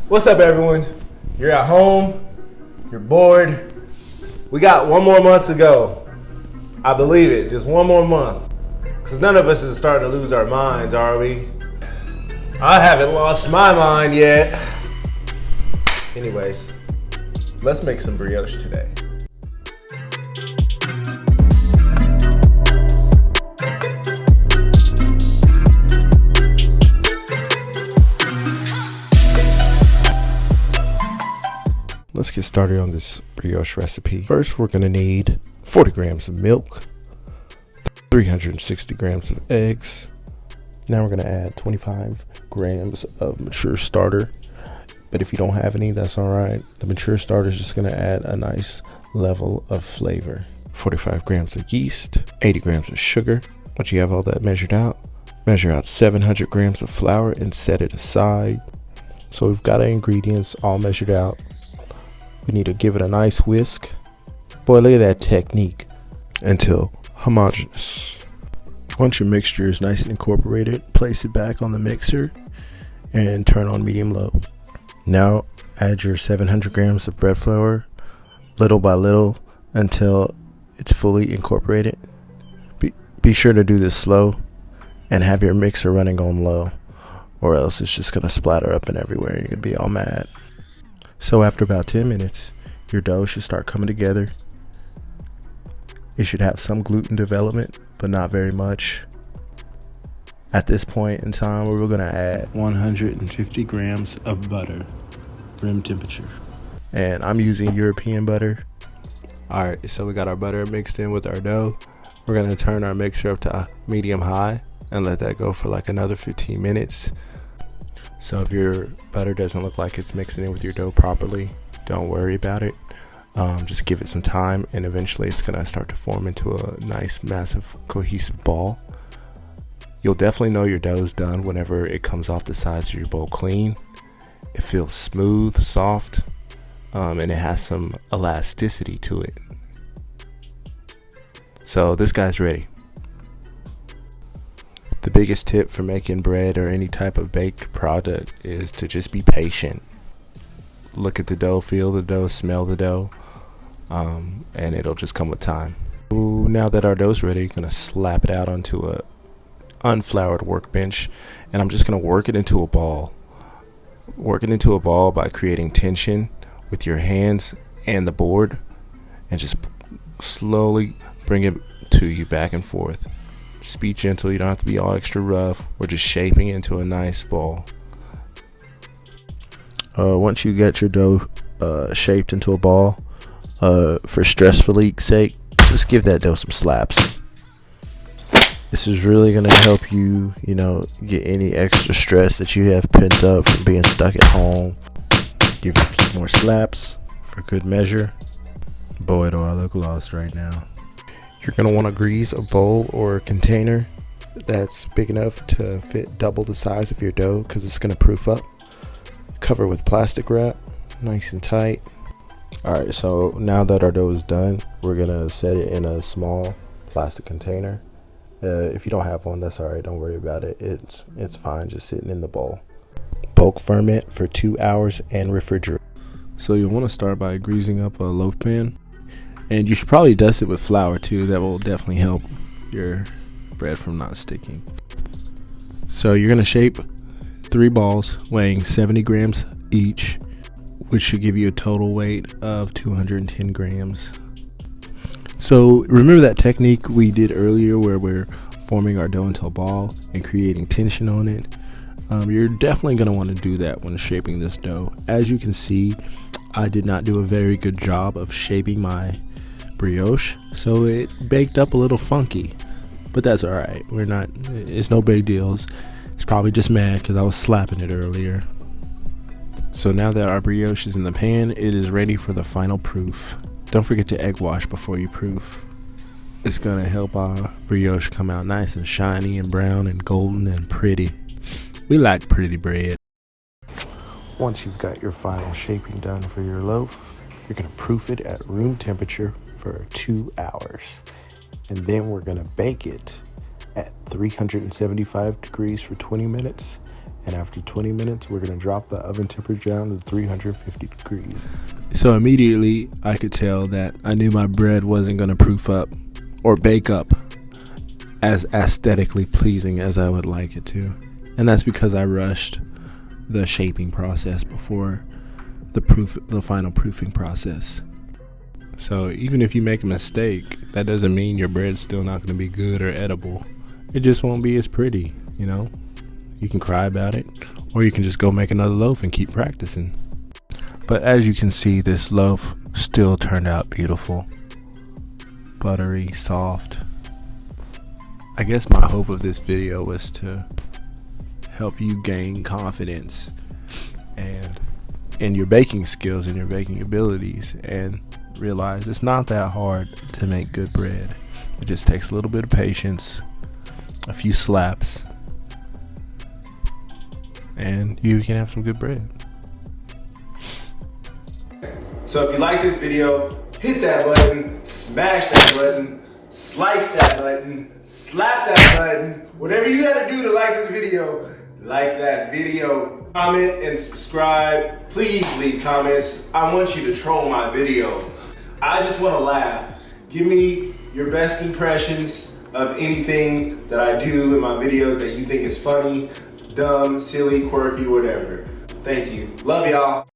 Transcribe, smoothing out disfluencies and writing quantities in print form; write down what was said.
What's up, everyone? You're at home, you're bored. We got one more month to go. I believe it, just one more month. Because none of us is starting to lose our minds, are we? I haven't lost my mind yet. Anyways, let's make some brioche today. Let's get started on this brioche recipe. First, we're gonna need 40 grams of milk, 360 grams of eggs. Now we're gonna add 25 grams of mature starter. But if you don't have any, that's all right. The mature starter is just gonna add a nice level of flavor. 45 grams of yeast, 80 grams of sugar. Once you have all that measured out, measure out 700 grams of flour and set it aside. So we've got our ingredients all measured out. We need to give it a nice whisk. Boy, look at that technique until homogeneous. Once your mixture is nice and incorporated, place it back on the mixer and turn on medium-low. Now add your 700 grams of bread flour little by little until it's fully incorporated. Be sure to do this slow and have your mixer running on low, or else it's just gonna splatter up and everywhere and you're gonna be all mad. So after about 10 minutes, your dough should start coming together. It should have some gluten development, but not very much. At this point in time, we're gonna add 150 grams of butter, room temperature. And I'm using European butter. All right, so we got our butter mixed in with our dough. We're gonna turn our mixer up to medium high and let that go for like another 15 minutes. So if your butter doesn't look like it's mixing in with your dough properly, don't worry about it. Just give it some time and eventually it's gonna start to form into a nice, massive, cohesive ball. You'll definitely know your dough's done whenever it comes off the sides of your bowl clean. It feels smooth, soft, and it has some elasticity to it. So this guy's ready. The biggest tip for making bread or any type of baked product is to just be patient. Look at the dough, feel the dough, smell the dough, and it'll just come with time. Ooh, now that our dough's ready, I'm gonna slap it out onto a unfloured workbench, and I'm just gonna work it into a ball. Work it into a ball by creating tension with your hands and the board, and just slowly bring it to you back and forth. Just be gentle, you don't have to be all extra rough. We're just shaping it into a nice ball. Once you get your dough shaped into a ball, for stress relief's sake, just give that dough some slaps. This is really gonna help you, get any extra stress that you have pent up from being stuck at home. Give it a few more slaps for good measure. Boy, do I look lost right now. You're going to want to grease a bowl or a container that's big enough to fit double the size of your dough because it's going to proof up. Cover with plastic wrap, nice and tight. Alright, so now that our dough is done, we're going to set it in a small plastic container. If you don't have one, that's alright, don't worry about it. It's fine just sitting in the bowl. Bulk ferment for 2 hours and refrigerate. So you'll want to start by greasing up a loaf pan. And you should probably dust it with flour too. That will definitely help your bread from not sticking. So you're going to shape 3 balls weighing 70 grams each, which should give you a total weight of 210 grams. So remember that technique we did earlier where we're forming our dough into a ball and creating tension on it? You're definitely going to want to do that when shaping this dough. As you can see, I did not do a very good job of shaping my brioche, so it baked up a little funky, but that's all right. It's no big deal. It's probably just mad because I was slapping it earlier. So now that our brioche is in the pan, it is ready for the final proof. Don't forget to egg wash before you proof. It's gonna help our brioche come out nice and shiny and brown and golden and pretty. We like pretty bread. Once you've got your final shaping done for your loaf, you're gonna proof it at room temperature for 2 hours. And then we're gonna bake it at 375 degrees for 20 minutes And after 20 minutes, we're going to drop the oven temperature down to 350 degrees. So immediately I could tell that I knew my bread wasn't going to proof up or bake up as aesthetically pleasing as I would like it to. And that's because I rushed the shaping process before the final proofing process. So even if you make a mistake, that doesn't mean your bread's still not going to be good or edible. It just won't be as pretty, you know? You can cry about it, or you can just go make another loaf and keep practicing. But as you can see, this loaf still turned out beautiful. Buttery, soft. I guess my hope of this video was to help you gain confidence and in your baking skills and your baking abilities, and realize it's not that hard to make good bread. It just takes a little bit of patience, a few slaps, and you can have some good bread. So if you like this video, hit that button, smash that button, slice that button, slap that button, whatever you gotta do to like this video, like that video. Comment and subscribe. Please leave comments. I want you to troll my video. I just want to laugh. Give me your best impressions of anything that I do in my videos that you think is funny, dumb, silly, quirky, whatever. Thank you. Love y'all.